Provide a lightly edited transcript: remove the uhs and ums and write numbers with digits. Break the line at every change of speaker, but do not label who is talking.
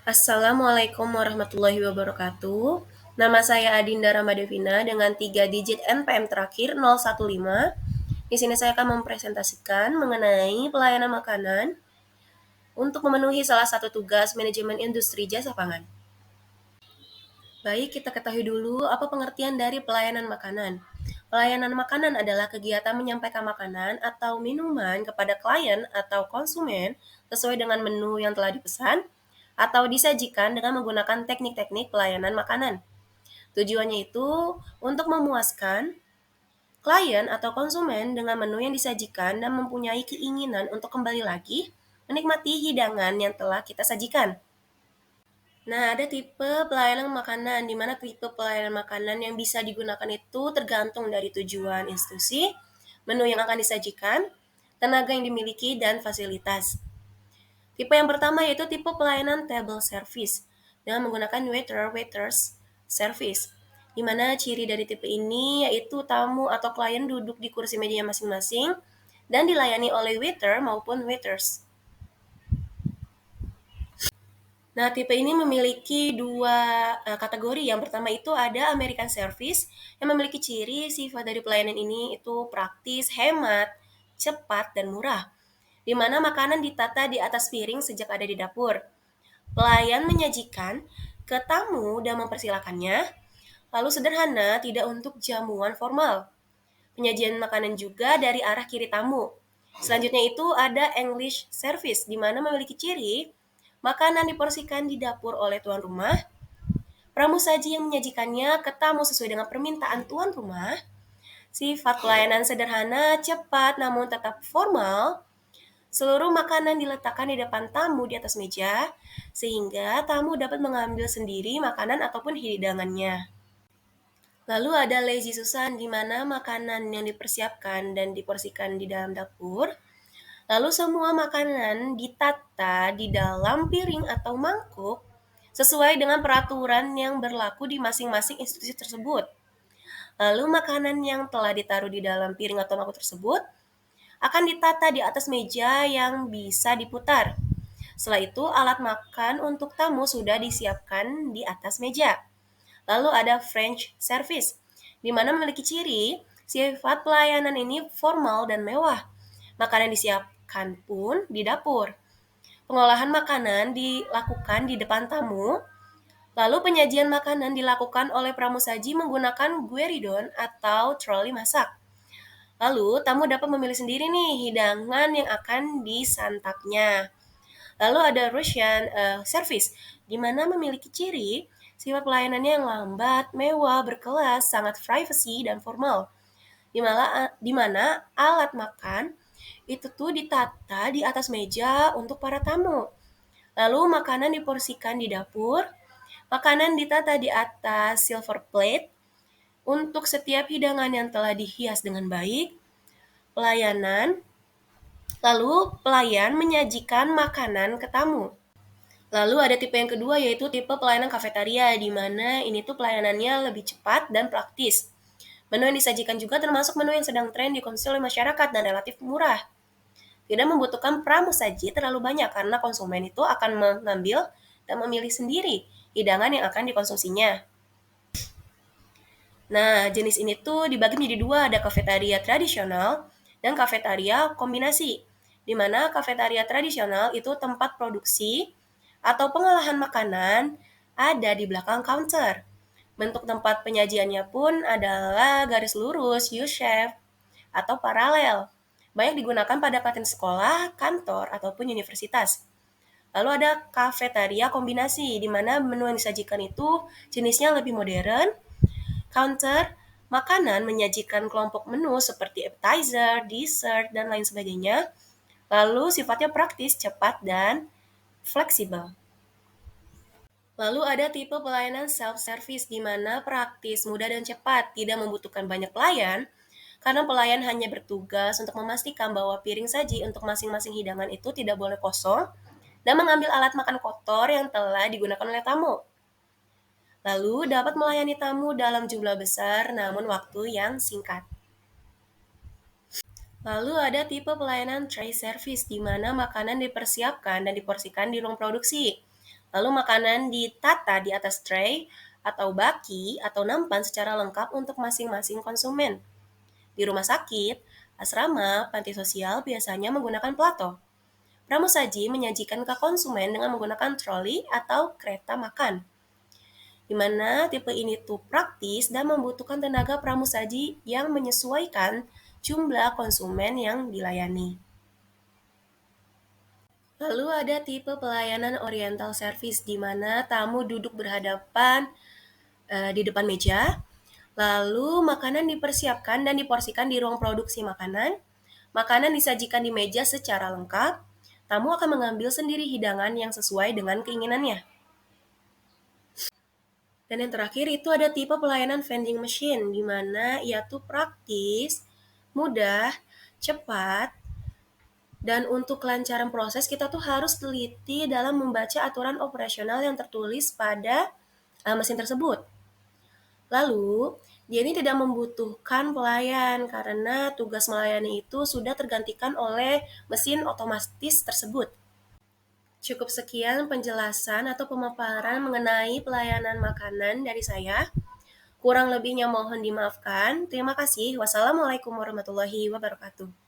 Assalamualaikum warahmatullahi wabarakatuh. Nama saya Adinda Ramadevina dengan 3 digit NPM terakhir 015. Di sini saya akan mempresentasikan mengenai pelayanan makanan untuk memenuhi salah satu tugas manajemen industri jasa pangan. Baik, kita ketahui dulu apa pengertian dari pelayanan makanan. Pelayanan makanan adalah kegiatan menyampaikan makanan atau minuman kepada klien atau konsumen sesuai dengan menu yang telah dipesan atau disajikan dengan menggunakan teknik-teknik pelayanan makanan. Tujuannya itu untuk memuaskan klien atau konsumen dengan menu yang disajikan dan mempunyai keinginan untuk kembali lagi menikmati hidangan yang telah kita sajikan. Nah, ada tipe pelayanan makanan, di mana tipe pelayanan makanan yang bisa digunakan itu tergantung dari tujuan institusi, menu yang akan disajikan, tenaga yang dimiliki, dan fasilitas. Tipe yang pertama yaitu tipe pelayanan table service, dengan menggunakan waiters service, di mana ciri dari tipe ini yaitu tamu atau klien duduk di kursi meja masing-masing dan dilayani oleh waiter maupun waiters. Nah, tipe ini memiliki dua kategori. Yang pertama itu ada American Service yang memiliki ciri sifat dari pelayanan ini itu praktis, hemat, cepat, dan murah, di mana makanan ditata di atas piring sejak ada di dapur. Pelayan menyajikan ke tamu dan mempersilakannya, lalu sederhana, tidak untuk jamuan formal. Penyajian makanan juga dari arah kiri tamu. Selanjutnya itu ada English Service, di mana memiliki ciri makanan diporsikan di dapur oleh tuan rumah, pramusaji yang menyajikannya ke tamu sesuai dengan permintaan tuan rumah, sifat pelayanan sederhana, cepat namun tetap formal, seluruh makanan diletakkan di depan tamu di atas meja, sehingga tamu dapat mengambil sendiri makanan ataupun hidangannya. Lalu ada lazy Susan, di mana makanan yang dipersiapkan dan diporsikan di dalam dapur. Lalu semua makanan ditata di dalam piring atau mangkuk sesuai dengan peraturan yang berlaku di masing-masing institusi tersebut. Lalu makanan yang telah ditaruh di dalam piring atau mangkuk tersebut akan ditata di atas meja yang bisa diputar. Setelah itu, alat makan untuk tamu sudah disiapkan di atas meja. Lalu ada French service, di mana memiliki ciri sifat pelayanan ini formal dan mewah. Makanan disiapkan pun di dapur. Pengolahan makanan dilakukan di depan tamu, lalu penyajian makanan dilakukan oleh pramusaji menggunakan gueridon atau troli masak. Lalu tamu dapat memilih sendiri nih hidangan yang akan disantapnya. Lalu ada Russian service, di mana memiliki ciri sifat pelayanannya yang lambat, mewah, berkelas, sangat privacy dan formal. Di mana alat makan itu tuh ditata di atas meja untuk para tamu. Lalu makanan diporsikan di dapur, makanan ditata di atas silver plate untuk setiap hidangan yang telah dihias dengan baik. Pelayanan, lalu pelayan menyajikan makanan ke tamu. Lalu ada tipe yang kedua yaitu tipe pelayanan kafetaria, di mana ini tuh pelayanannya lebih cepat dan praktis. Menu yang disajikan juga termasuk menu yang sedang tren dikonsumsi oleh masyarakat dan relatif murah. Tidak membutuhkan pramusaji terlalu banyak karena konsumen itu akan mengambil dan memilih sendiri hidangan yang akan dikonsumsinya. Nah, jenis ini tuh dibagi menjadi dua, ada kafetaria tradisional dan kafetaria kombinasi. Di mana kafetaria tradisional itu tempat produksi atau pengolahan makanan ada di belakang counter. Bentuk tempat penyajiannya pun adalah garis lurus, U-shape, atau paralel. Banyak digunakan pada kantin sekolah, kantor, ataupun universitas. Lalu ada kafetaria kombinasi, di mana menu yang disajikan itu jenisnya lebih modern. Counter makanan menyajikan kelompok menu seperti appetizer, dessert, dan lain sebagainya. Lalu sifatnya praktis, cepat, dan fleksibel. Lalu ada tipe pelayanan self-service, di mana praktis, mudah, dan cepat, tidak membutuhkan banyak pelayan, karena pelayan hanya bertugas untuk memastikan bahwa piring saji untuk masing-masing hidangan itu tidak boleh kosong, dan mengambil alat makan kotor yang telah digunakan oleh tamu. Lalu dapat melayani tamu dalam jumlah besar namun waktu yang singkat. Lalu ada tipe pelayanan tray service, di mana makanan dipersiapkan dan diporsikan di ruang produksi. Lalu makanan ditata di atas tray atau baki atau nampan secara lengkap untuk masing-masing konsumen. Di rumah sakit, asrama, panti sosial biasanya menggunakan plato. Pramusaji menyajikan ke konsumen dengan menggunakan troli atau kereta makan, di mana tipe ini tuh praktis dan membutuhkan tenaga pramusaji yang menyesuaikan jumlah konsumen yang dilayani. Lalu ada tipe pelayanan oriental service di mana tamu duduk berhadapan di depan meja, lalu makanan dipersiapkan dan diporsikan di ruang produksi makanan. Makanan disajikan di meja secara lengkap. Tamu akan mengambil sendiri hidangan yang sesuai dengan keinginannya. Dan yang terakhir itu ada tipe pelayanan vending machine, di mana ia tuh praktis, mudah, cepat, dan untuk kelancaran proses kita tuh harus teliti dalam membaca aturan operasional yang tertulis pada mesin tersebut. Lalu, dia ini tidak membutuhkan pelayan karena tugas melayani itu sudah tergantikan oleh mesin otomatis tersebut. Cukup sekian penjelasan atau pemaparan mengenai pelayanan makanan dari saya. Kurang lebihnya mohon dimaafkan. Terima kasih. Wassalamualaikum warahmatullahi wabarakatuh.